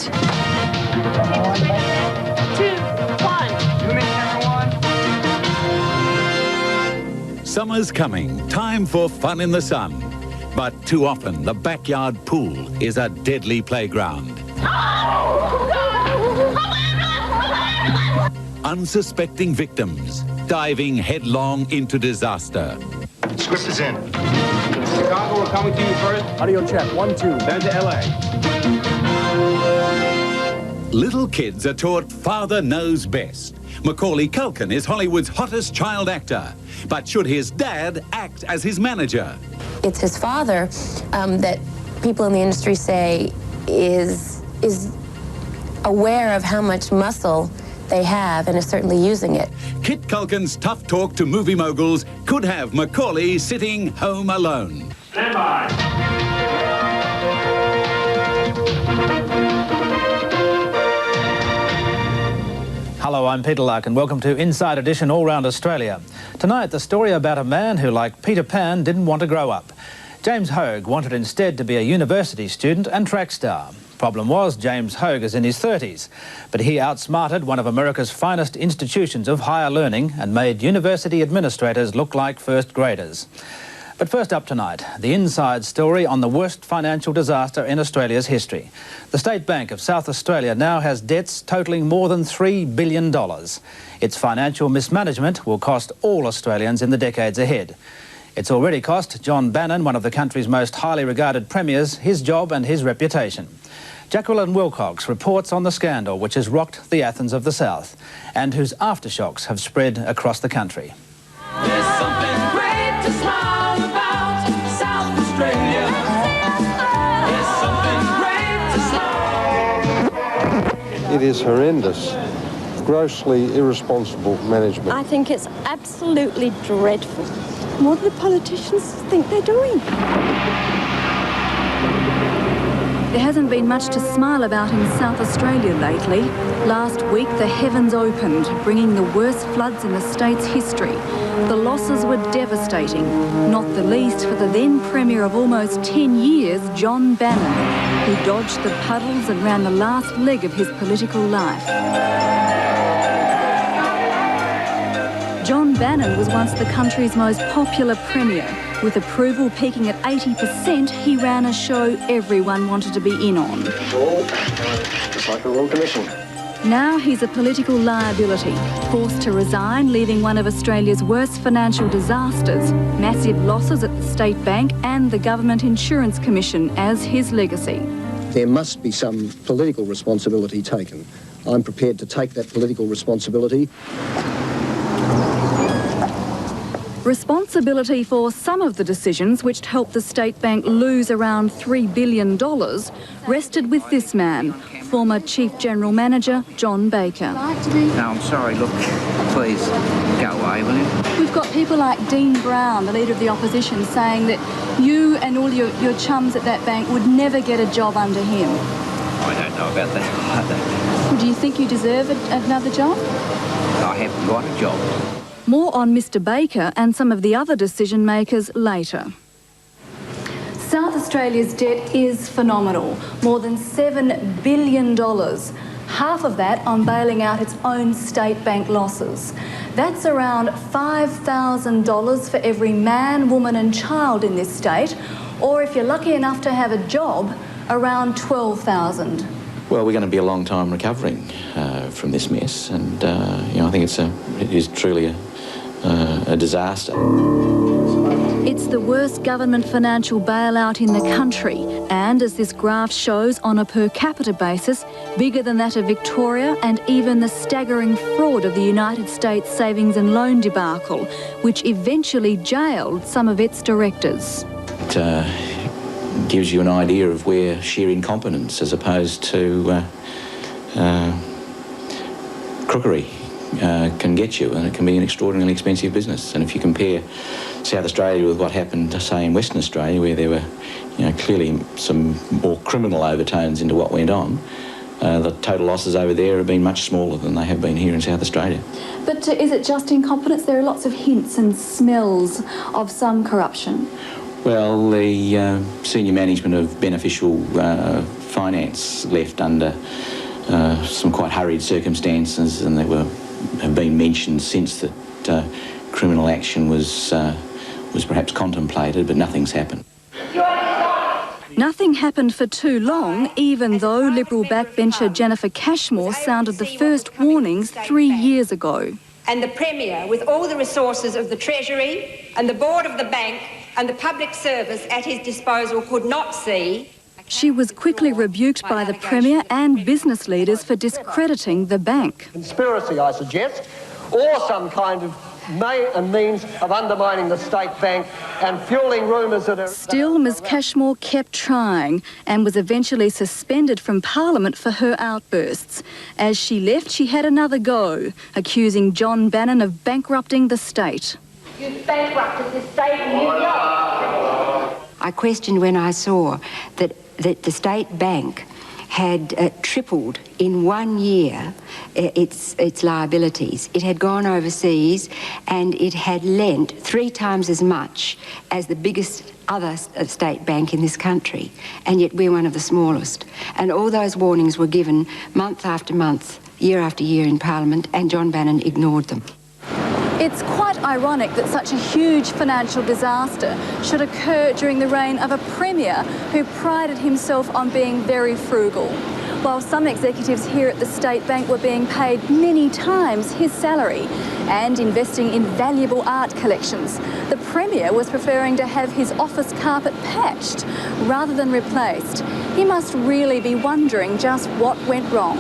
best. 2, 1. Zoom in, camera 1. Summer's coming, time for fun in the sun. But too often, the backyard pool is a deadly playground. Unsuspecting victims diving headlong into disaster. Script is in. Chicago, we're coming to you first. Audio check, 1, 2. Then to LA. Little kids are taught father knows best. Macaulay Culkin is Hollywood's hottest child actor. But should his dad act as his manager? It's his father that people in the industry say is aware of how much muscle they have and is certainly using it. Kit Culkin's tough talk to movie moguls could have Macaulay sitting home alone. Stand by. Hello, I'm Peter Larkin. Welcome to Inside Edition All Round Australia. Tonight, the story about a man who, like Peter Pan, didn't want to grow up. James Hogue wanted instead to be a university student and track star. Problem was, James Hogue is in his 30s, but he outsmarted one of America's finest institutions of higher learning and made university administrators look like first graders. But first up tonight, the inside story on the worst financial disaster in Australia's history. The State Bank of South Australia now has debts totalling more than $3 billion. Its financial mismanagement will cost all Australians in the decades ahead. It's already cost John Bannon, one of the country's most highly regarded premiers, his job and his reputation. Jacqueline Wilcox reports on the scandal which has rocked the Athens of the South and whose aftershocks have spread across the country. There's something great to smile about South Australia. There's something great to smile. It is horrendous, grossly irresponsible management. I think it's absolutely dreadful. What do the politicians think they're doing? There hasn't been much to smile about in South Australia lately. Last week, the heavens opened, bringing the worst floods in the state's history. The losses were devastating, not the least for the then Premier of almost 10 years, John Bannon, who dodged the puddles and ran the last leg of his political life. John Bannon was once the country's most popular Premier. With approval peaking at 80%, he ran a show everyone wanted to be in on. Just like the Royal Commission. Now he's a political liability, forced to resign, leaving one of Australia's worst financial disasters, massive losses at the State Bank and the Government Insurance Commission as his legacy. There must be some political responsibility taken. I'm prepared to take that political responsibility. Responsibility for some of the decisions which helped the State Bank lose around $3 billion rested with this man, former Chief General Manager John Baker. No, I'm sorry, look, please go away, will you? We've got people like Dean Brown, the Leader of the Opposition, saying that you and all your chums at that bank would never get a job under him. I don't know about that either. Do you think you deserve another job? I haven't got a job. More on Mr Baker and some of the other decision makers later. South Australia's debt is phenomenal, more than $7 billion. Half of that on bailing out its own state bank losses. That's around $5,000 for every man, woman and child in this state, or if you're lucky enough to have a job, around $12,000. Well, we're going to be a long time recovering from this mess, and I think it is truly a disaster. It's the worst government financial bailout in the country, and as this graph shows, on a per capita basis, bigger than that of Victoria and even the staggering fraud of the United States savings and loan debacle, which eventually jailed some of its directors. It gives you an idea of where sheer incompetence as opposed to crookery can get you, and it can be an extraordinarily expensive business. And if you compare South Australia with what happened, say, in Western Australia, where there were, clearly some more criminal overtones into what went on, the total losses over there have been much smaller than they have been here in South Australia. But is it just incompetence? There are lots of hints and smells of some corruption. Well, the senior management of beneficial finance left under some quite hurried circumstances, and have been mentioned since that criminal action was perhaps contemplated, but nothing's happened. Nothing happened for too long, even though Liberal backbencher Jennifer Cashmore sounded the first warnings 3 years ago. And the Premier, with all the resources of the Treasury and the Board of the Bank and the public service at his disposal, could not see. She was quickly rebuked by the Premier and business leaders for discrediting the bank. Conspiracy, I suggest, or some kind of means of undermining the state bank and fuelling rumours that are... Still, Ms Cashmore kept trying and was eventually suspended from Parliament for her outbursts. As she left, she had another go, accusing John Bannon of bankrupting the state. You've bankrupted the state and you've lost. I questioned when I saw that the state bank had tripled in 1 year its liabilities. It had gone overseas and it had lent 3 times as much as the biggest other state bank in this country, and yet we're one of the smallest. And all those warnings were given month after month, year after year in Parliament, and John Bannon ignored them. It's quite ironic that such a huge financial disaster should occur during the reign of a Premier who prided himself on being very frugal. While some executives here at the State Bank were being paid many times his salary and investing in valuable art collections, the Premier was preferring to have his office carpet patched rather than replaced. He must really be wondering just what went wrong.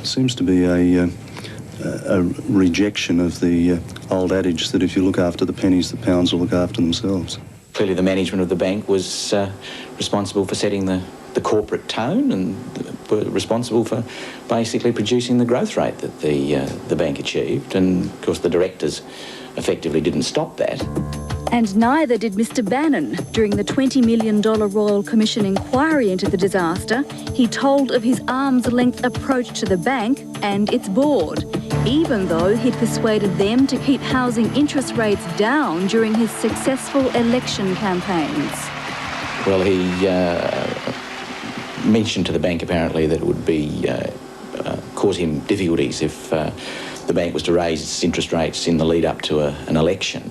It seems to be a rejection of the old adage that if you look after the pennies, the pounds will look after themselves. Clearly the management of the bank was responsible for setting the corporate tone and were responsible for basically producing the growth rate that the bank achieved, and of course the directors effectively didn't stop that. And neither did Mr Bannon. During the $20 million Royal Commission inquiry into the disaster, he told of his arm's-length approach to the bank and its board, even though he'd persuaded them to keep housing interest rates down during his successful election campaigns. Well, he mentioned to the bank apparently that it would be cause him difficulties if the bank was to raise its interest rates in the lead up to an election.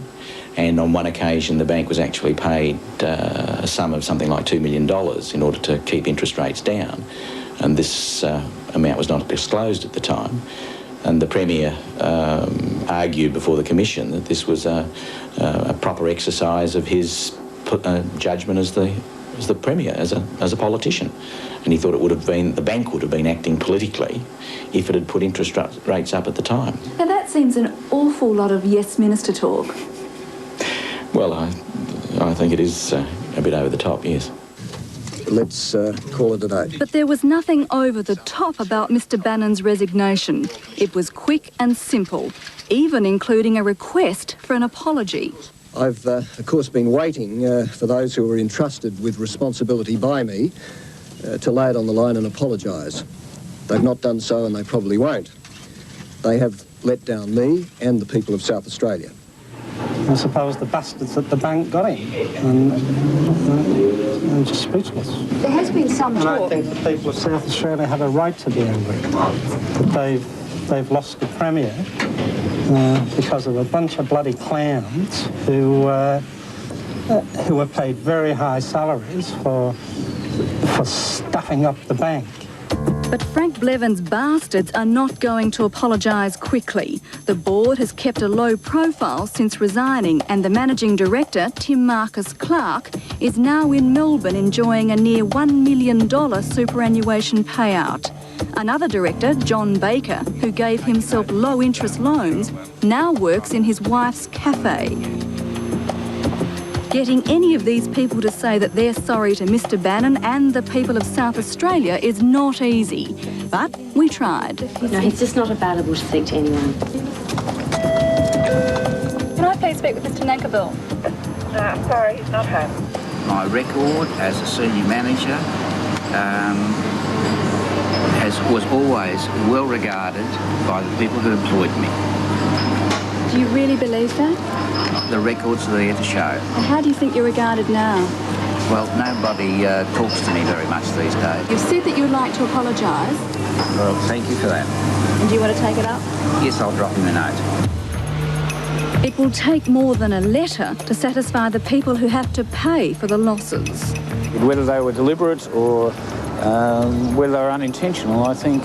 And on one occasion, the bank was actually paid a sum of something like $2 million in order to keep interest rates down. And this amount was not disclosed at the time. And the Premier argued before the Commission that this was a proper exercise of his judgment as the Premier, as a politician. And he thought it would have been, the bank would have been acting politically if it had put interest rates up at the time. Now that seems an awful lot of yes minister talk. Well, I think it is a bit over the top, yes. Let's call it a day. But there was nothing over the top about Mr Bannon's resignation. It was quick and simple, even including a request for an apology. I've, of course, been waiting for those who were entrusted with responsibility by me to lay it on the line and apologise. They've not done so, and they probably won't. They have let down me and the people of South Australia. I suppose the bastards at the bank got him, and I'm just speechless. There has been some talk. And I think the people of South Australia have a right to be angry that they've lost the Premier because of a bunch of bloody clowns who were paid very high salaries for stuffing up the bank. But Frank Blevins' bastards are not going to apologise quickly. The board has kept a low profile since resigning, and the managing director, Tim Marcus Clark, is now in Melbourne enjoying a near $1 million superannuation payout. Another director, John Baker, who gave himself low-interest loans, now works in his wife's cafe. Getting any of these people to say that they're sorry to Mr Bannon and the people of South Australia is not easy, but we tried. No, he's just not available to speak to anyone. Can I please speak with Mr Nankerville? Sorry, he's not home. My record as a senior manager was always well regarded by the people who employed me. Do you really believe that? The records are there to show. How do you think you're regarded now? Well, nobody talks to me very much these days. You've said that you'd like to apologise. Well, thank you for that. And do you want to take it up? Yes, I'll drop him a note. It will take more than a letter to satisfy the people who have to pay for the losses. Whether they were deliberate or whether they were unintentional, I think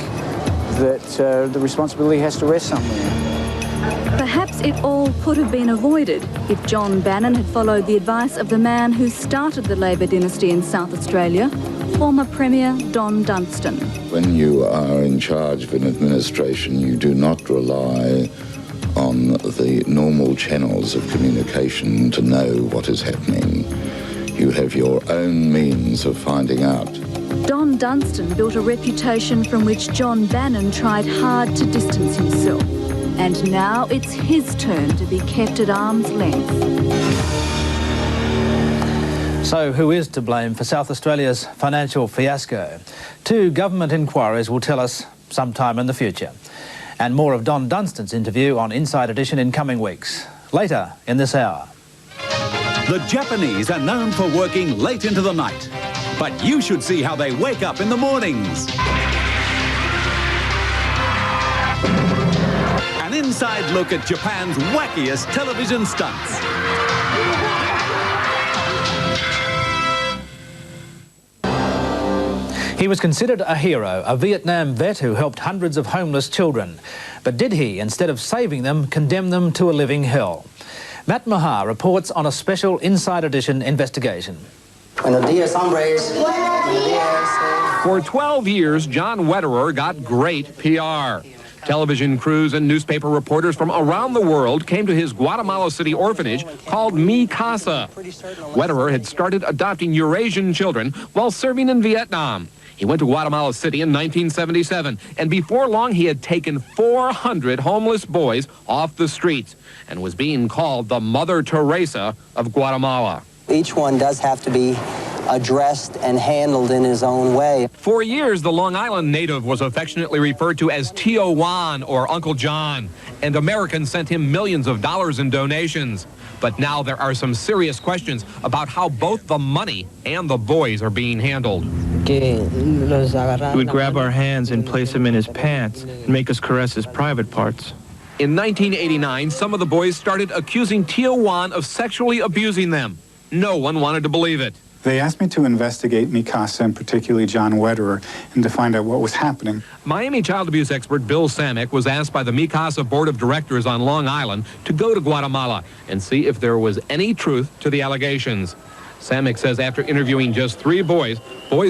that the responsibility has to rest somewhere. Perhaps it all could have been avoided if John Bannon had followed the advice of the man who started the Labor dynasty in South Australia, former Premier Don Dunstan. When you are in charge of an administration, you do not rely on the normal channels of communication to know what is happening. You have your own means of finding out. Don Dunstan built a reputation from which John Bannon tried hard to distance himself. And now it's his turn to be kept at arm's length. So who is to blame for South Australia's financial fiasco? 2 government inquiries will tell us sometime in the future. And more of Don Dunstan's interview on Inside Edition in coming weeks. Later in this hour. The Japanese are known for working late into the night. But you should see how they wake up in the mornings. An inside look at Japan's wackiest television stunts. He was considered a hero, a Vietnam vet who helped hundreds of homeless children. But did he, instead of saving them, condemn them to a living hell? Matt Mahar reports on a special Inside Edition investigation. For 12 years, John Wetterer got great PR. Television crews and newspaper reporters from around the world came to his Guatemala City orphanage called Mi Casa. Wetterer had started adopting Eurasian children while serving in Vietnam. He went to Guatemala City in 1977, and before long he had taken 400 homeless boys off the streets and was being called the Mother Teresa of Guatemala. Each one does have to be addressed and handled in his own way. For years, the Long Island native was affectionately referred to as Tio Juan or Uncle John, and Americans sent him millions of dollars in donations. But now there are some serious questions about how both the money and the boys are being handled. He would grab our hands and place them in his pants and make us caress his private parts. In 1989, some of the boys started accusing Tio Juan of sexually abusing them. No one wanted to believe it. They asked me to investigate Mi Casa, and particularly John Wetterer, and to find out what was happening. Miami child abuse expert Bill Samick was asked by the Mi Casa Board of Directors on Long Island to go to Guatemala and see if there was any truth to the allegations. Samick says after interviewing just 3 boys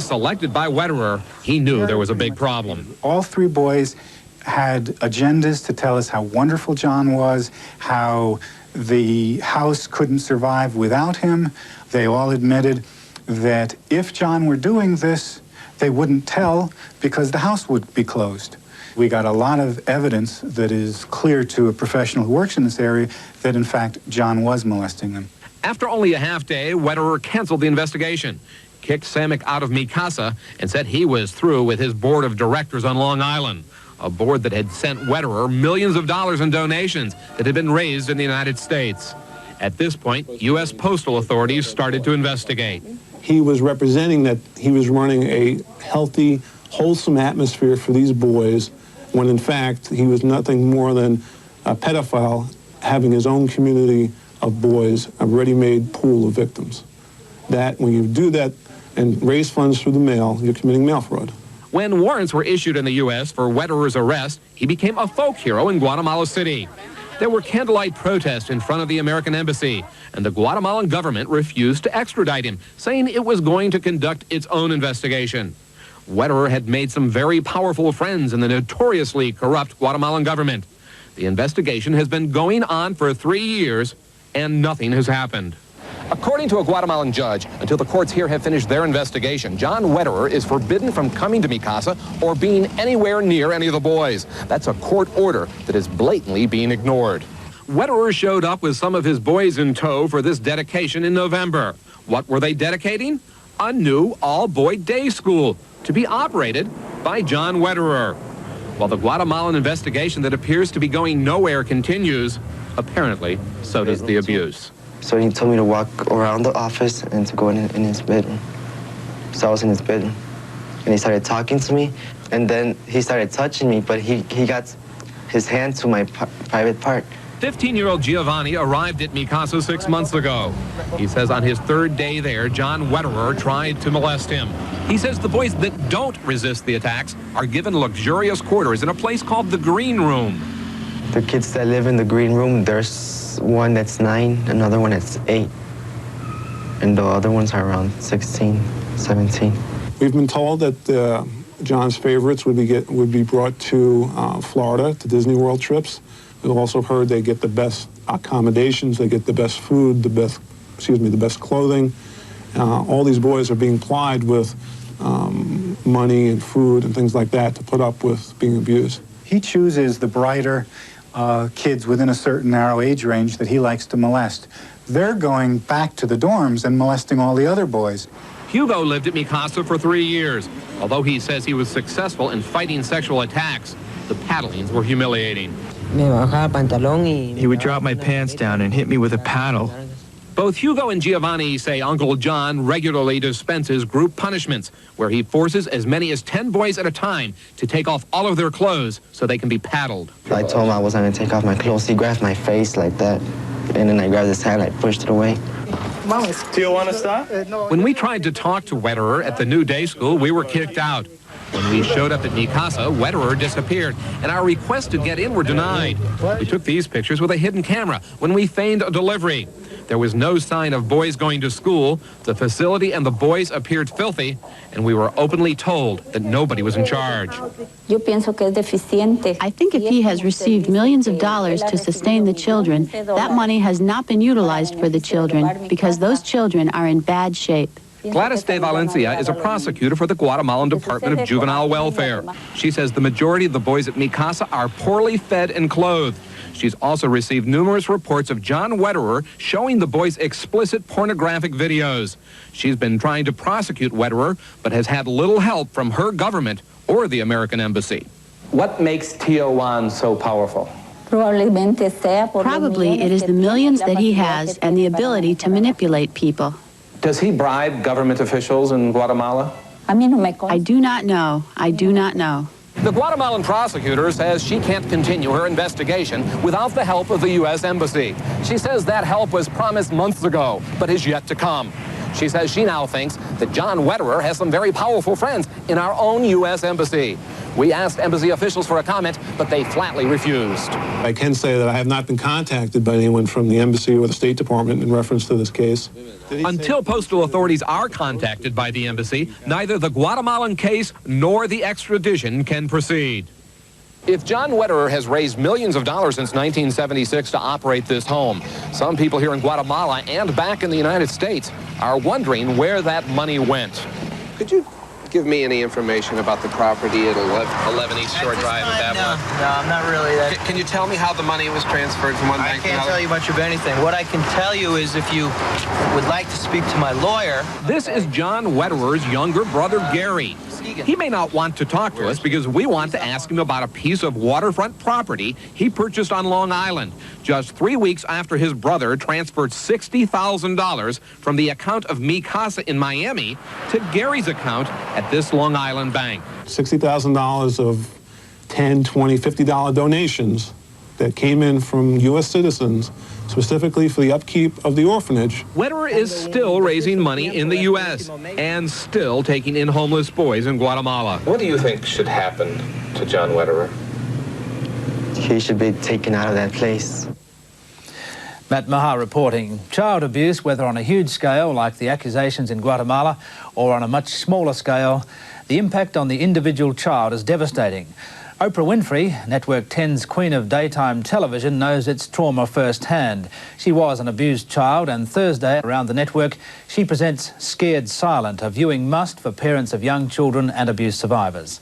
selected by Wetterer, he knew there was a big problem. All 3 boys had agendas to tell us how wonderful John was, how the house couldn't survive without him. They all admitted that if John were doing this, they wouldn't tell because the house would be closed. We got a lot of evidence that is clear to a professional who works in this area that, in fact, John was molesting them. After only a half day, Wetterer canceled the investigation, kicked Samick out of Mi Casa, and said he was through with his board of directors on Long Island, a board that had sent Wetterer millions of dollars in donations that had been raised in the United States. At this point, U.S. postal authorities started to investigate. He was representing that he was running a healthy, wholesome atmosphere for these boys, when in fact he was nothing more than a pedophile having his own community of boys, a ready-made pool of victims. That, when you do that and raise funds through the mail, you're committing mail fraud. When warrants were issued in the U.S. for Wetterer's arrest, he became a folk hero in Guatemala City. There were candlelight protests in front of the American embassy, and the Guatemalan government refused to extradite him, saying it was going to conduct its own investigation. Wetterer had made some very powerful friends in the notoriously corrupt Guatemalan government. The investigation has been going on for 3 years, and nothing has happened. According to a Guatemalan judge, until the courts here have finished their investigation, John Wetterer is forbidden from coming to Mi Casa or being anywhere near any of the boys. That's a court order that is blatantly being ignored. Wetterer showed up with some of his boys in tow for this dedication in November. What were they dedicating? A new all-boy day school to be operated by John Wetterer. While the Guatemalan investigation that appears to be going nowhere continues, apparently, so does the abuse. So he told me to walk around the office and to go in his bedroom. So I was in his bedroom. And he started talking to me, and then he started touching me, but he got his hand to my private part. 15-year-old Giovanni arrived at Mikasa 6 months ago. He says on his third day there, John Wetterer tried to molest him. He says the boys that don't resist the attacks are given luxurious quarters in a place called the Green Room. The kids that live in the Green Room, there's one that's 9, another one that's 8. And the other ones are around 16, 17. We've been told that John's favorites would be brought to Florida, to Disney World trips. We've also heard they get the best accommodations, they get the best food, the best clothing. All these boys are being plied with money and food and things like that to put up with being abused. He chooses the brighter kids within a certain narrow age range that he likes to molest. They're going back to the dorms and molesting all the other boys. Hugo lived at Mikasa for 3 years. Although he says he was successful in fighting sexual attacks, the paddlings were humiliating. He would drop my pants down and hit me with a paddle. Both Hugo and Giovanni say Uncle John regularly dispenses group punishments, where he forces as many as 10 boys at a time to take off all of their clothes so they can be paddled. I told him I wasn't going to take off my clothes. He grabbed my face like that, and then I grabbed his hand, I pushed it away. Do you want to stop? When we tried to talk to Wetterer at the new day school, we were kicked out. When we showed up at Mikasa, Wetterer disappeared, and our requests to get in were denied. We took these pictures with a hidden camera when we feigned a delivery. There was no sign of boys going to school. The facility and the boys appeared filthy, and we were openly told that nobody was in charge. I think if he has received millions of dollars to sustain the children, that money has not been utilized for the children because those children are in bad shape. Gladys de Valencia is a prosecutor for the Guatemalan Department of Juvenile Welfare. She says the majority of the boys at Mikasa are poorly fed and clothed. She's also received numerous reports of John Wetterer showing the boys explicit pornographic videos. She's been trying to prosecute Wetterer, but has had little help from her government or the American embassy. What makes TO1 so powerful? Probably it is the millions that he has and the ability to manipulate people. Does he bribe government officials in Guatemala? I do not know. I do not know. The Guatemalan prosecutor says she can't continue her investigation without the help of the U.S. Embassy. She says that help was promised months ago, but is yet to come. She says she now thinks that John Wetterer has some very powerful friends in our own U.S. Embassy. We asked embassy officials for a comment, but they flatly refused. I can say that I have not been contacted by anyone from the embassy or the State Department in reference to this case. Until postal authorities are contacted by the embassy, neither the Guatemalan case nor the extradition can proceed. If John Wetterer has raised millions of dollars since 1976 to operate this home, some people here in Guatemala and back in the United States are wondering where that money went. Could you give me any information about the property at 11 East Shore Drive in Babylon? No, I'm not really that. Can you tell me how the money was transferred from one bank to another? I can't tell you much of anything. What I can tell you is if you would like to speak to my lawyer. This is John Wetterer's younger brother, Gary. He may not want to talk to us because we want to ask him about a piece of waterfront property he purchased on Long Island just 3 weeks after his brother transferred $60,000 from the account of Mikasa in Miami to Gary's account at this Long Island bank. $60,000 of $10, $20, $50 donations that came in from U.S. citizens specifically for the upkeep of the orphanage. Wetterer is still raising money in the U.S. and still taking in homeless boys in Guatemala. What do you think should happen to John Wetterer? He should be taken out of that place. Matt Maha reporting. Child abuse, whether on a huge scale like the accusations in Guatemala or on a much smaller scale, the impact on the individual child is devastating. Oprah Winfrey, Network 10's Queen of Daytime Television, knows its trauma firsthand. She was an abused child, and Thursday around the network she presents Scared Silent, a viewing must for parents of young children and abuse survivors.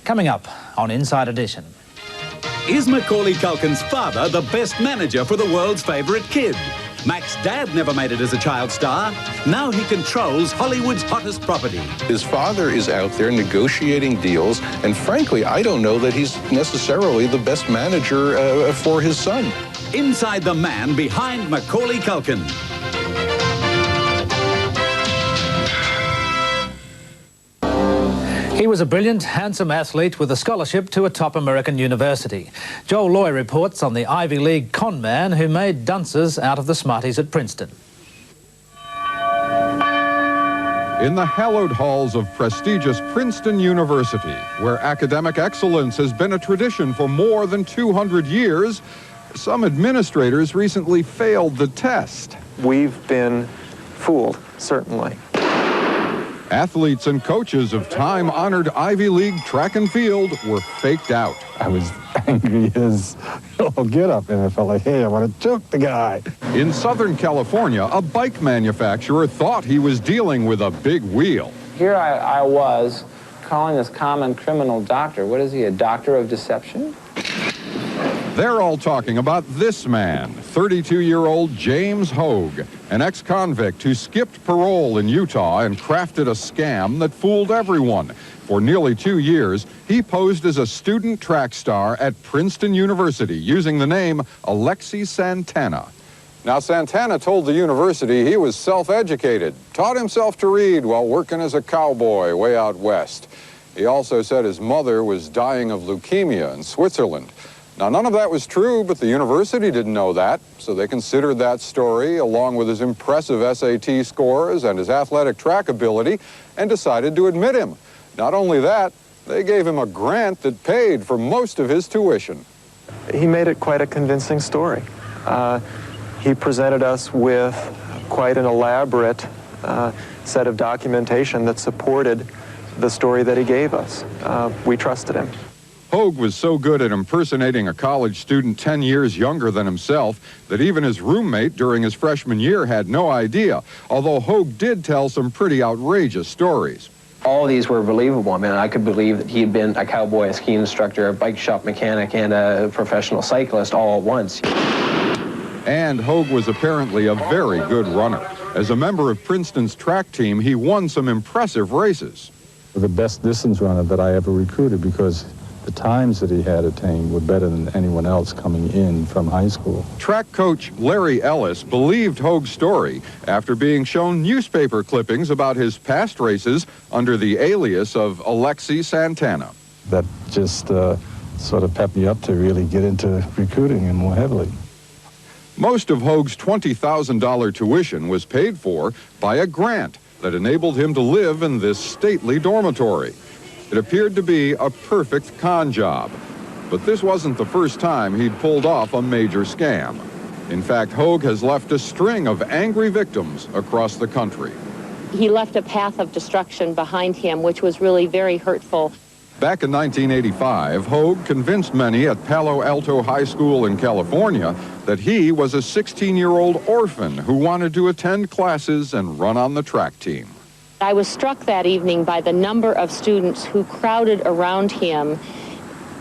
Coming up on Inside Edition. Is Macaulay Culkin's father the best manager for the world's favourite kid? Mac's dad never made it as a child star. Now he controls Hollywood's hottest property. His father is out there negotiating deals, and frankly, I don't know that he's necessarily the best manager for his son. Inside the man behind Macaulay Culkin. He was a brilliant, handsome athlete with a scholarship to a top American university. Joel Loy reports on the Ivy League con man who made dunces out of the smarties at Princeton. In the hallowed halls of prestigious Princeton University, where academic excellence has been a tradition for more than 200 years, some administrators recently failed the test. We've been fooled, certainly. Athletes and coaches of time-honored Ivy League track and field were faked out. I was angry as all get up, and I felt like, hey, I want to choke the guy. In Southern California, a bike manufacturer thought he was dealing with a big wheel. Here I was calling this common criminal doctor. What is he, a doctor of deception? They're all talking about this man, 32-year-old James Hogue, an ex-convict who skipped parole in Utah and crafted a scam that fooled everyone. For nearly 2 years, he posed as a student track star at Princeton University using the name Alexi Santana. Now, Santana told the university he was self-educated, taught himself to read while working as a cowboy way out west. He also said his mother was dying of leukemia in Switzerland. Now, none of that was true, but the university didn't know that, so they considered that story, along with his impressive SAT scores and his athletic track ability, and decided to admit him. Not only that, they gave him a grant that paid for most of his tuition. He made it quite a convincing story. He presented us with quite an elaborate set of documentation that supported the story that he gave us. We trusted him. Hogue was so good at impersonating a college student 10 years younger than himself that even his roommate during his freshman year had no idea, although Hogue did tell some pretty outrageous stories. All of these were believable. I mean, I could believe that he had been a cowboy, a ski instructor, a bike shop mechanic, and a professional cyclist all at once. And Hogue was apparently a very good runner. As a member of Princeton's track team, he won some impressive races. The best distance runner that I ever recruited, because the times that he had attained were better than anyone else coming in from high school. Track coach Larry Ellis believed Hogue's story after being shown newspaper clippings about his past races under the alias of Alexi Santana. That just sort of pepped me up to really get into recruiting him more heavily. Most of Hogue's $20,000 tuition was paid for by a grant that enabled him to live in this stately dormitory. It appeared to be a perfect con job. But this wasn't the first time he'd pulled off a major scam. In fact, Hogue has left a string of angry victims across the country. He left a path of destruction behind him, which was really very hurtful. Back in 1985, Hogue convinced many at Palo Alto High School in California that he was a 16-year-old orphan who wanted to attend classes and run on the track team. I was struck that evening by the number of students who crowded around him,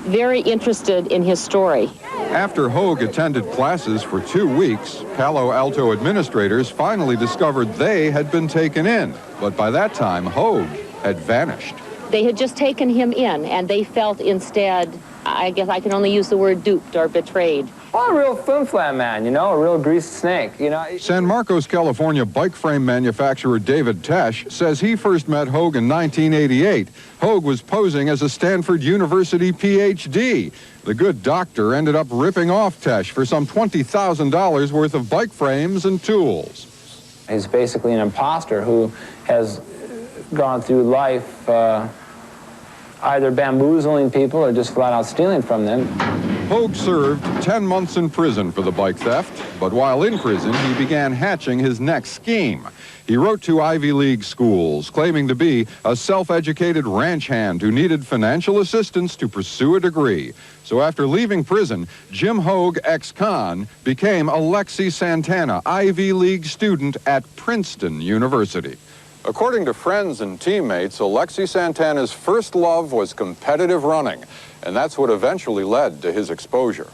very interested in his story. After Hogue attended classes for 2 weeks, Palo Alto administrators finally discovered they had been taken in. But by that time, Hogue had vanished. They had just taken him in, and they felt instead, I guess I can only use the word duped or betrayed. Well, a real flim-flam man, you know, a real greased snake, you know. San Marcos, California bike frame manufacturer David Tesh says he first met Hogue in 1988. Hogue was posing as a Stanford University PhD. The good doctor ended up ripping off Tesh for some $20,000 worth of bike frames and tools. He's basically an imposter who has gone through life either bamboozling people or just flat out stealing from them. Hogue served 10 months in prison for the bike theft, but while in prison, he began hatching his next scheme. He wrote to Ivy League schools, claiming to be a self-educated ranch hand who needed financial assistance to pursue a degree. So after leaving prison, Jim Hogue, ex-con, became Alexi Santana, Ivy League student at Princeton University. According to friends and teammates, Alexi Santana's first love was competitive running, and that's what eventually led to his exposure.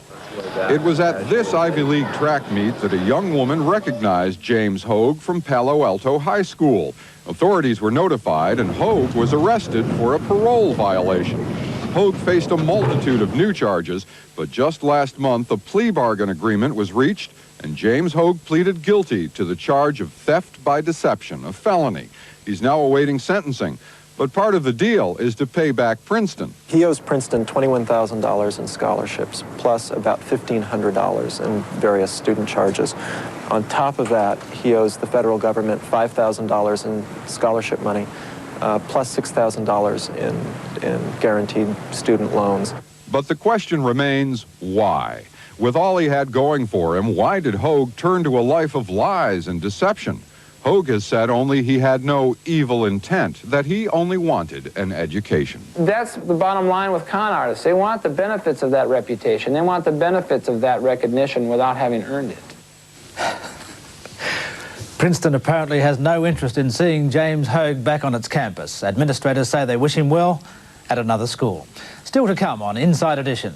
It was at this Ivy League track meet that a young woman recognized James Hogue from Palo Alto High School. Authorities were notified, and Hogue was arrested for a parole violation. Hogue faced a multitude of new charges, but just last month a plea bargain agreement was reached, and James Hogue pleaded guilty to the charge of theft by deception, a felony. He's now awaiting sentencing. But part of the deal is to pay back Princeton. He owes Princeton $21,000 in scholarships, plus about $1,500 in various student charges. On top of that, he owes the federal government $5,000 in scholarship money, plus $6,000 in guaranteed student loans. But the question remains, why? With all he had going for him, why did Hoag turn to a life of lies and deception? Hoag has said only he had no evil intent, that he only wanted an education. That's the bottom line with con artists. They want the benefits of that reputation. They want the benefits of that recognition without having earned it. Princeton apparently has no interest in seeing James Hoag back on its campus. Administrators say they wish him well at another school. Still to come on Inside Edition.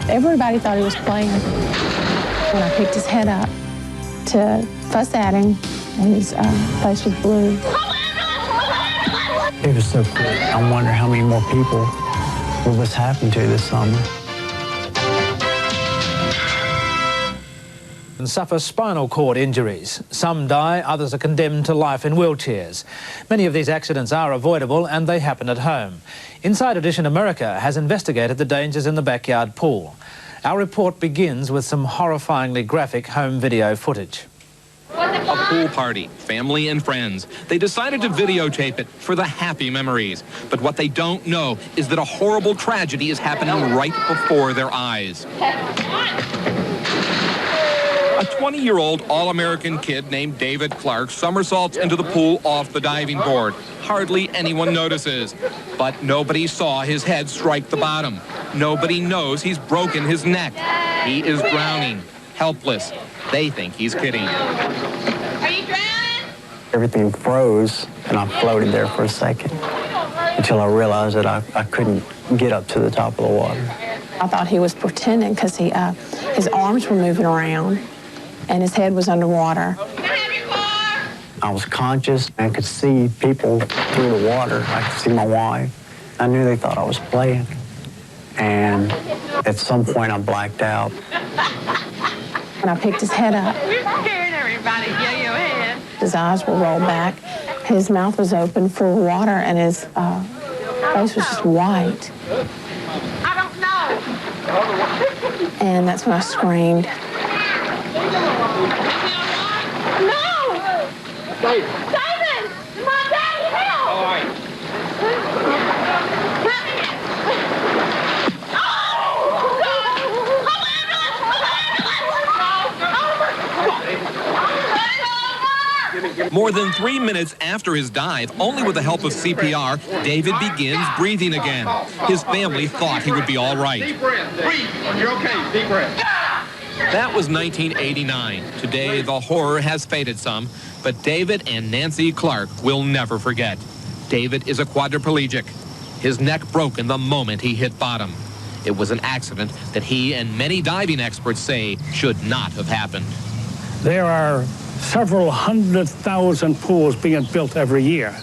Everybody thought he was playing. When I picked his head up to fuss at him, and his face was blue. It was so cool. I wonder how many more people will this happen to this summer. And suffer spinal cord injuries. Some die, others are condemned to life in wheelchairs. Many of these accidents are avoidable and they happen at home. Inside Edition America has investigated the dangers in the backyard pool. Our report begins with some horrifyingly graphic home video footage. A pool party, family and friends. They decided to videotape it for the happy memories. But what they don't know is that a horrible tragedy is happening right before their eyes. A 20-year-old All-American kid named David Clark somersaults into the pool off the diving board. Hardly anyone notices. But nobody saw his head strike the bottom. Nobody knows he's broken his neck. He is drowning, helpless. They think he's kidding. Are you drowning? Everything froze, and I floated there for a second until I realized that I couldn't get up to the top of the water. I thought he was pretending because his arms were moving around and his head was underwater. I was conscious and could see people through the water. I could see my wife. I knew they thought I was playing. And at some point I blacked out. And I picked his head up. You're scaring everybody. Yeah, your head. His eyes were rolled back. His mouth was open for water and his face was just white. I don't know. And that's when I screamed. No! David! My daddy, help! All right. More than 3 minutes after his dive, only with the help of CPR, David begins breathing again. His family thought he would be all right. Deep breath. Breathe. You're okay. Deep breath. That was 1989. Today, the horror has faded some, but David and Nancy Clark will never forget. David is a quadriplegic. His neck broken the moment he hit bottom. It was an accident that he and many diving experts say should not have happened. There are several 100,000 pools being built every year,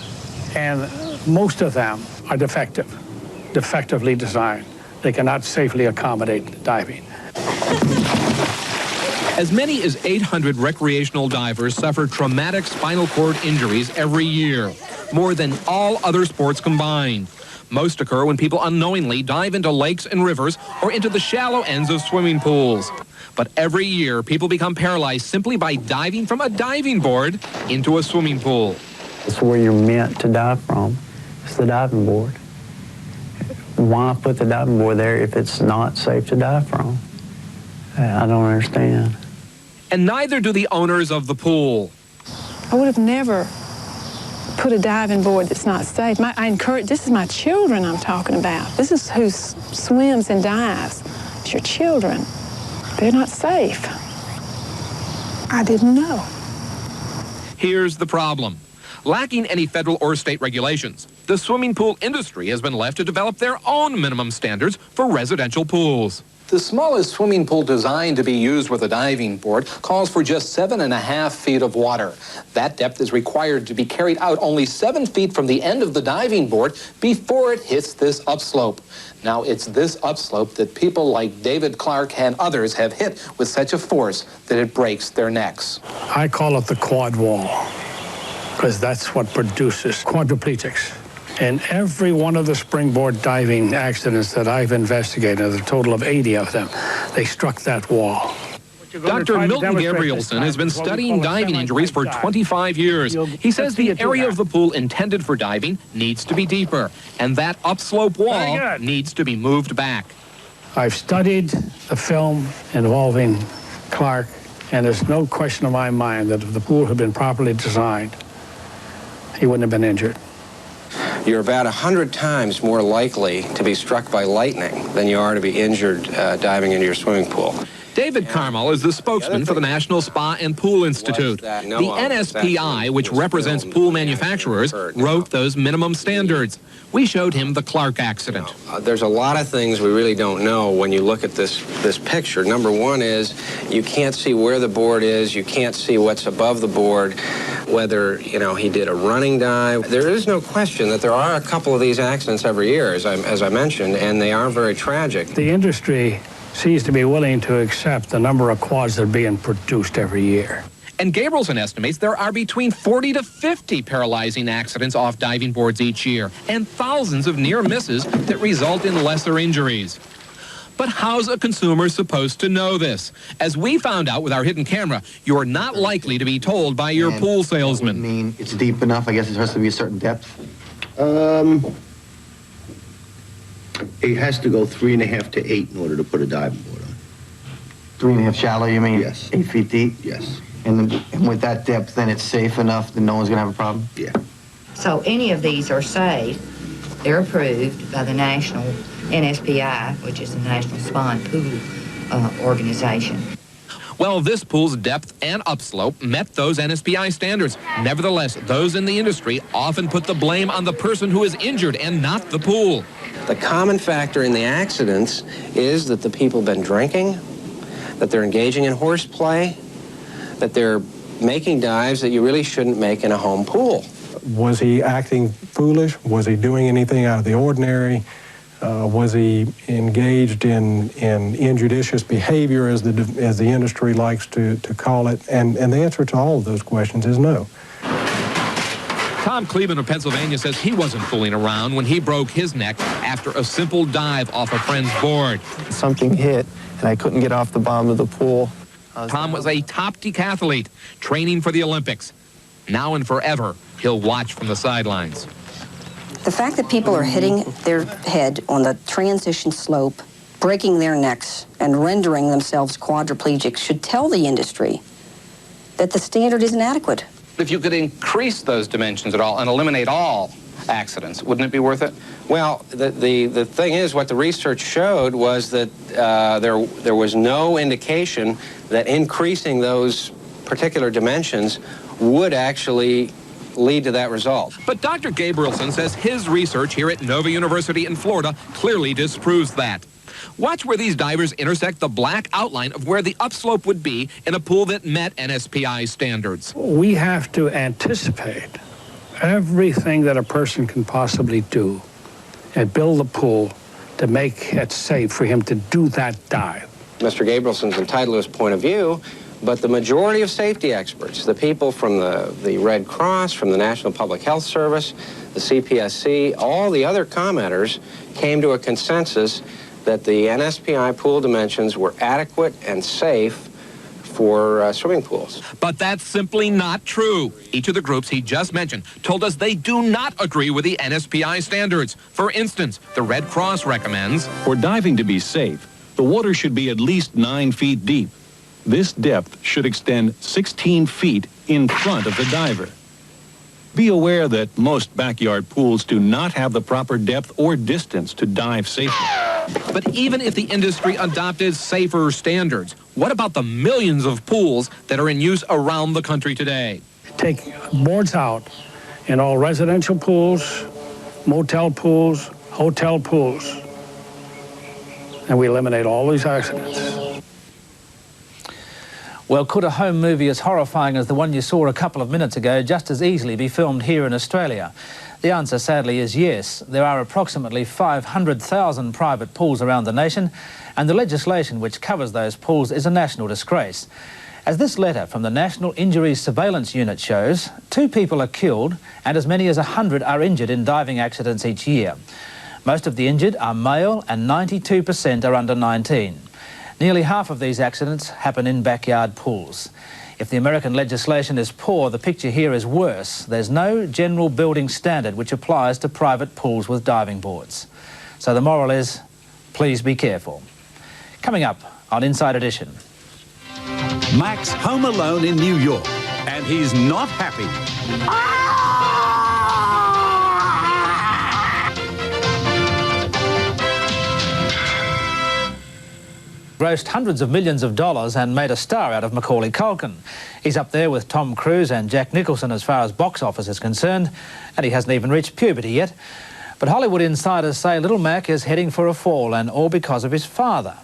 and most of them are defectively designed. They cannot safely accommodate diving. As many as 800 recreational divers suffer traumatic spinal cord injuries every year, more than all other sports combined. Most occur when people unknowingly dive into lakes and rivers or into the shallow ends of swimming pools. But every year, people become paralyzed simply by diving from a diving board into a swimming pool. It's where you're meant to dive from. It's the diving board. Why put the diving board there if it's not safe to dive from? I don't understand. And neither do the owners of the pool. I would have never put a diving board that's not safe. I encourage, this is my children I'm talking about. This is who swims and dives. It's your children. They're not safe. I didn't know. Here's the problem. Lacking any federal or state regulations, the swimming pool industry has been left to develop their own minimum standards for residential pools. The smallest swimming pool designed to be used with a diving board calls for just 7.5 feet of water. That depth is required to be carried out only 7 feet from the end of the diving board before it hits this upslope. Now, it's this upslope that people like David Clark and others have hit with such a force that it breaks their necks. I call it the quad wall, because that's what produces quadriplegics. In every one of the springboard diving accidents that I've investigated, a total of 80 of them, they struck that wall. Dr. Milton Gabrielson has been studying diving injuries for 25 years. He says the area of the pool intended for diving needs to be deeper, and that upslope wall needs to be moved back. I've studied the film involving Clark, and there's no question in my mind that if the pool had been properly designed, he wouldn't have been injured. You're about 100 times more likely to be struck by lightning than you are to be injured diving into your swimming pool. David Carmel is the spokesman for the National Spa and Pool Institute. The NSPI, which represents pool manufacturers, wrote those minimum standards. We showed him the Clark accident. There's a lot of things we really don't know when you look at this picture. Number one is you can't see where the board is. You can't see what's above the board, whether, he did a running dive. There is no question that there are a couple of these accidents every year, as I mentioned, and they are very tragic. The industry seems to be willing to accept the number of quads that are being produced every year. And Gabrielson estimates there are between 40 to 50 paralyzing accidents off diving boards each year, and thousands of near misses that result in lesser injuries. But how's a consumer supposed to know this? As we found out with our hidden camera, you're not likely to be told by your pool salesman. I mean, it's deep enough. I guess it has to be a certain depth. It has to go 3.5 to 8 in order to put a diving board on. 3.5 shallow, you mean? Yes. 8 feet deep? Yes. And with that depth, then it's safe enough that no one's going to have a problem? Yeah. So any of these are safe. They're approved by the national NSPI, which is the National Spa and Pool Organization. Well, this pool's depth and upslope met those NSPI standards. Nevertheless, those in the industry often put the blame on the person who is injured and not the pool. The common factor in the accidents is that the people have been drinking, that they're engaging in horseplay, that they're making dives that you really shouldn't make in a home pool. Was he acting foolish? Was he doing anything out of the ordinary? Was he engaged in injudicious behavior, as the industry likes to call it? And the answer to all of those questions is no. Tom Cleveland of Pennsylvania says he wasn't fooling around when he broke his neck after a simple dive off a friend's board. Something hit, and I couldn't get off the bottom of the pool. Tom was a top decathlete, training for the Olympics. Now and forever, he'll watch from the sidelines. The fact that people are hitting their head on the transition slope, breaking their necks, and rendering themselves quadriplegic should tell the industry that the standard is inadequate. If you could increase those dimensions at all and eliminate all accidents, wouldn't it be worth it? Well, the thing is, what the research showed was that there was no indication that increasing those particular dimensions would actually lead to that result. But Dr. Gabrielson says his research here at Nova University in Florida clearly disproves that. Watch where these divers intersect the black outline of where the upslope would be in a pool that met NSPI standards. We have to anticipate everything that a person can possibly do and build a pool to make it safe for him to do that dive. Mr. Gabrielson's entitled to his point of view, but the majority of safety experts, the people from the Red Cross, from the National Public Health Service, the CPSC, all the other commenters came to a consensus that the NSPI pool dimensions were adequate and safe for swimming pools. But that's simply not true. Each of the groups he just mentioned told us they do not agree with the NSPI standards. For instance, the Red Cross recommends, for diving to be safe, the water should be at least 9 feet deep. This depth should extend 16 feet in front of the diver. Be aware that most backyard pools do not have the proper depth or distance to dive safely. But even if the industry adopted safer standards, what about the millions of pools that are in use around the country today? Take boards out in all residential pools, motel pools, hotel pools, and we eliminate all these accidents. Well, could a home movie as horrifying as the one you saw a couple of minutes ago just as easily be filmed here in Australia? The answer, sadly, is yes. There are approximately 500,000 private pools around the nation, and the legislation which covers those pools is a national disgrace. As this letter from the National Injuries Surveillance Unit shows, 2 people are killed and as many as 100 are injured in diving accidents each year. Most of the injured are male and 92% are under 19. Nearly half of these accidents happen in backyard pools. If the American legislation is poor, the picture here is worse. There's no general building standard which applies to private pools with diving boards. So the moral is, please be careful. Coming up on Inside Edition. Mac's home alone in New York, and he's not happy. Grossed hundreds of millions of dollars and made a star out of Macaulay Culkin. He's up there with Tom Cruise and Jack Nicholson as far as box office is concerned, and he hasn't even reached puberty yet. But Hollywood insiders say Little Mac is heading for a fall, and all because of his father.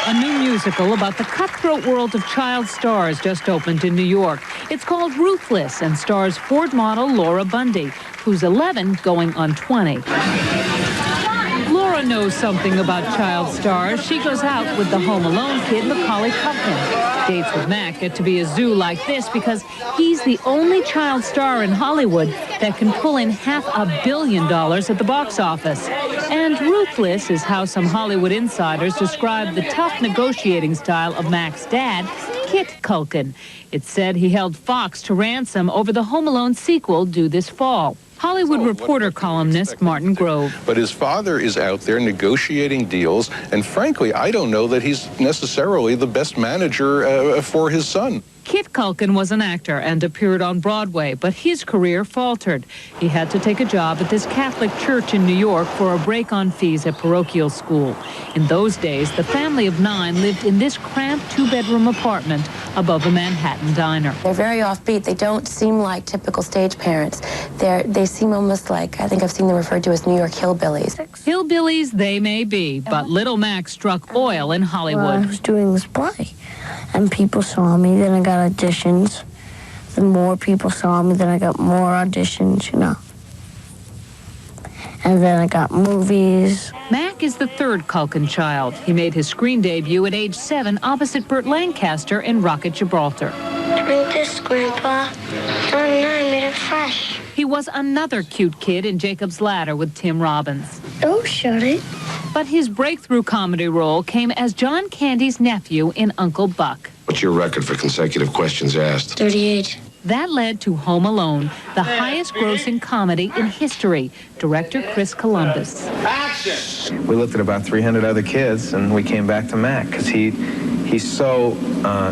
A new musical about the cutthroat world of child stars just opened in New York. It's called Ruthless and stars Ford model Laura Bundy, who's 11 going on 20. Laura knows something about child stars. She goes out with the Home Alone kid, Macaulay Culkin. Dates with Mac get to be a zoo like this because he's the only child star in Hollywood that can pull in $500 million at the box office. And Ruthless is how some Hollywood insiders describe the tough negotiating style of Mac's dad, Kit Culkin. It's said he held Fox to ransom over the Home Alone sequel due this fall. Hollywood Reporter columnist Martin Grove. But his father is out there negotiating deals, and frankly, I don't know that he's necessarily the best manager for his son. Kit Culkin was an actor and appeared on Broadway, but his career faltered. He had to take a job at this Catholic church in New York for a break on fees at parochial school. In those days, the family of 9 lived in this cramped 2-bedroom apartment above a Manhattan diner. They're very offbeat. They don't seem like typical stage parents. They seem almost like, I think I've seen them referred to as New York hillbillies. Hillbillies they may be, but Little Mac struck oil in Hollywood. Well, I was doing this play, and people saw me, then I got auditions. The more people saw me, then I got more auditions, you know. And then I got movies. Mac is the 3rd Culkin child. He made his screen debut at age 7 opposite Burt Lancaster in Rocket Gibraltar. Drink this, Grandpa. Don't made it fresh. He was another cute kid in Jacob's Ladder with Tim Robbins. Don't shut it. But his breakthrough comedy role came as John Candy's nephew in Uncle Buck. What's your record for consecutive questions asked? 38. That led to Home Alone, the highest-grossing comedy in history. Director Chris Columbus. Action! We looked at about 300 other kids, and we came back to Mac because he's so,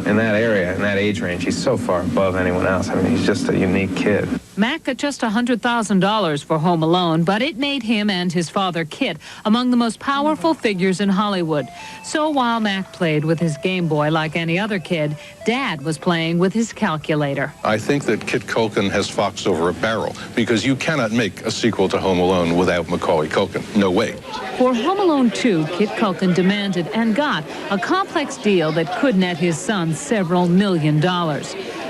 in that area, in that age range, he's so far above anyone else. I mean, he's just a unique kid. Mac got just $100,000 for Home Alone, but it made him and his father, Kit, among the most powerful figures in Hollywood. So while Mac played with his Game Boy like any other kid, Dad was playing with his calculator. I think that Kit Culkin has Fox over a barrel, because you cannot make a sequel to Home Alone without Macaulay Culkin. No way. For Home Alone 2, Kit Culkin demanded and got a complex deal that could net his son several $1 million.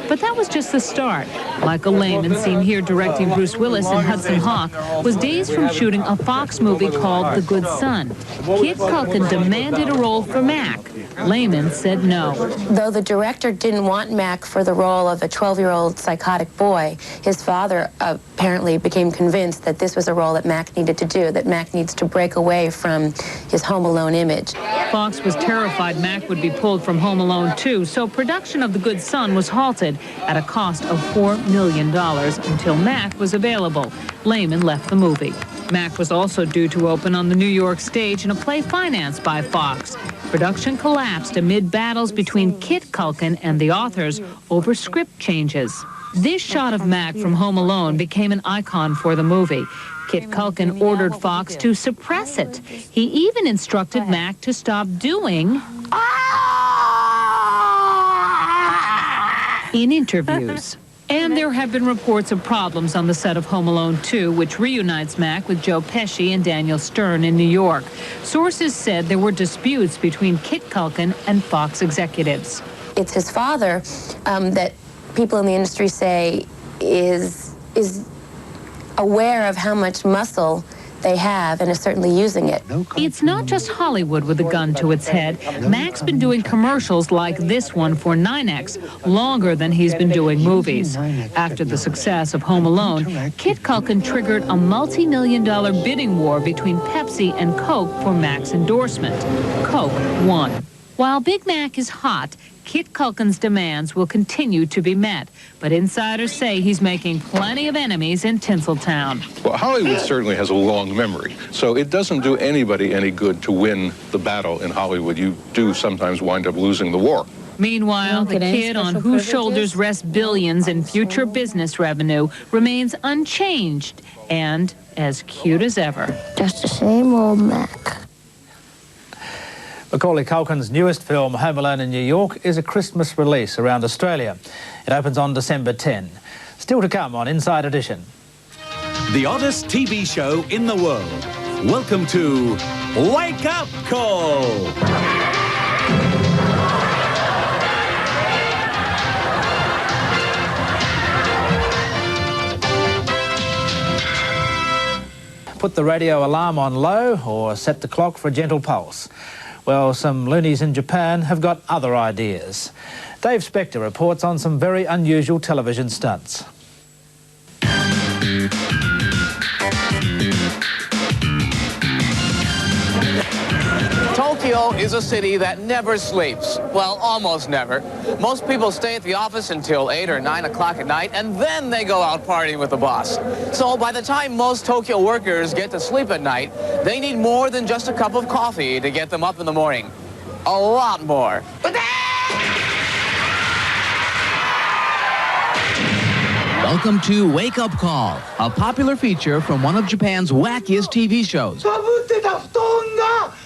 But that was just the start. Michael Lehman, seen here directing Bruce Willis in Hudson Hawk, was days from shooting a Fox movie called The Good Son. Kit Culkin demanded a role for Mac. Lehman said no. Though the director didn't want Mac for the role of a 12-year-old psychotic boy, his father apparently became convinced that this was a role that Mac needed to do, that Mac needs to break away from his Home Alone image. Fox was terrified Mac would be pulled from Home Alone 2, so production of The Good Son was halted at a cost of $4 million until Mac was available. Lehman left the movie. Mac was also due to open on the New York stage in a play financed by Fox. Production collapsed amid battles between Kit Culkin and the authors over script changes. This shot of Mac from Home Alone became an icon for the movie. Kit Culkin ordered Fox to suppress it. He even instructed Mac to stop doing in interviews. And there have been reports of problems on the set of Home Alone 2, which reunites Mac with Joe Pesci and Daniel Stern in New York. Sources said there were disputes between Kit Culkin and Fox executives. It's his father that people in the industry say is aware of how much muscle they have and is certainly using it. It's not just Hollywood with a gun to its head. Mac's been doing commercials like this one for 9X longer than he's been doing movies. After the success of Home Alone, Kit Culkin triggered a multi-million-dollar bidding war between Pepsi and Coke for Mac's endorsement. Coke won. While Big Mac is hot, Kit Culkin's demands will continue to be met. But insiders say he's making plenty of enemies in Tinseltown. Well, Hollywood certainly has a long memory, so it doesn't do anybody any good to win the battle in Hollywood. You do sometimes wind up losing the war. Meanwhile, the kid on whose shoulders rest billions in future business revenue remains unchanged and as cute as ever. Just the same old Mac. Macaulay Culkin's newest film, Home Alone in New York, is a Christmas release around Australia. It opens on December 10. Still to come on Inside Edition. The oddest TV show in the world. Welcome to Wake Up Call. Put the radio alarm on low or set the clock for a gentle pulse. Well, some loonies in Japan have got other ideas. Dave Spector reports on some very unusual television stunts. Tokyo is a city that never sleeps. Well, almost never. Most people stay at the office until 8 or 9 o'clock at night, and then they go out partying with the boss. So by the time most Tokyo workers get to sleep at night, they need more than just a cup of coffee to get them up in the morning. A lot more. Welcome to Wake Up Call, a popular feature from one of Japan's wackiest TV shows.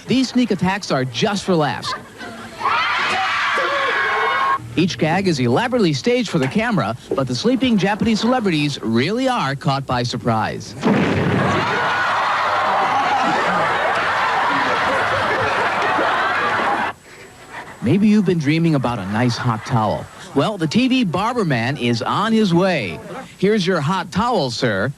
These sneak attacks are just for laughs. Each gag is elaborately staged for the camera, but the sleeping Japanese celebrities really are caught by surprise. Maybe you've been dreaming about a nice hot towel. Well, the TV barber man is on his way. Here's your hot towel, sir.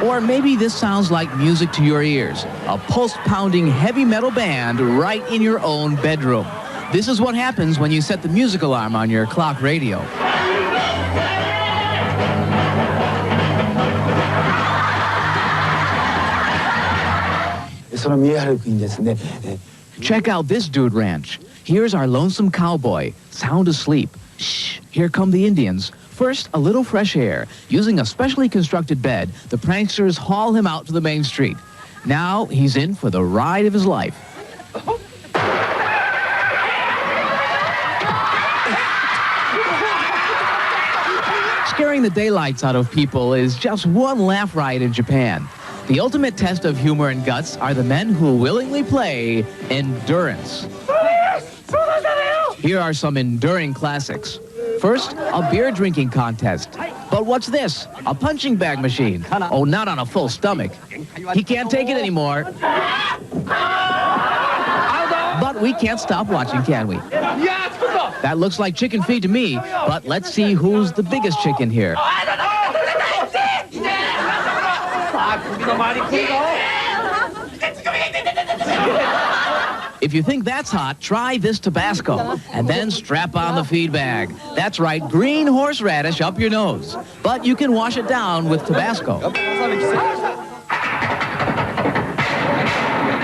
Or maybe this sounds like music to your ears. A pulse-pounding heavy metal band right in your own bedroom. This is what happens when you set the music alarm on your clock radio. Check out this dude ranch. Here's our lonesome cowboy, sound asleep. Shh, here come the Indians. First, a little fresh air. Using a specially constructed bed, the pranksters haul him out to the main street. Now he's in for the ride of his life. Scaring the daylights out of people is just one laugh riot in Japan. The ultimate test of humor and guts are the men who willingly play endurance. Here are some enduring classics. First, a beer drinking contest. But what's this? A punching bag machine. Oh, not on a full stomach. He can't take it anymore. But we can't stop watching, can we? That looks like chicken feed to me, but let's see who's the biggest chicken here. If you think that's hot, try this Tabasco, and then strap on the feed bag. That's right, green horseradish up your nose. But you can wash it down with Tabasco.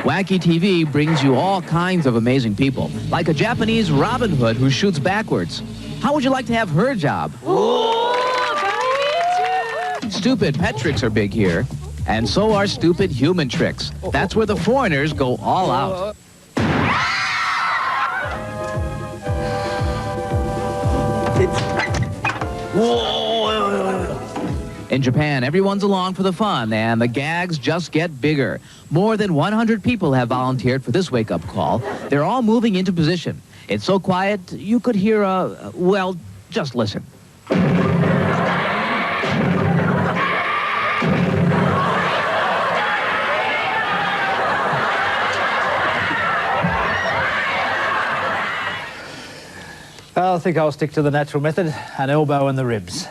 Wacky TV brings you all kinds of amazing people, like a Japanese Robin Hood who shoots backwards. How would you like to have her job? Stupid pet tricks are big here, and so are stupid human tricks. That's where the foreigners go all out. In Japan, everyone's along for the fun, and the gags just get bigger. More than 100 people have volunteered for this wake-up call. They're all moving into position. It's so quiet, you could hear a, well, just listen. I think I'll stick to the natural method, an elbow in the ribs.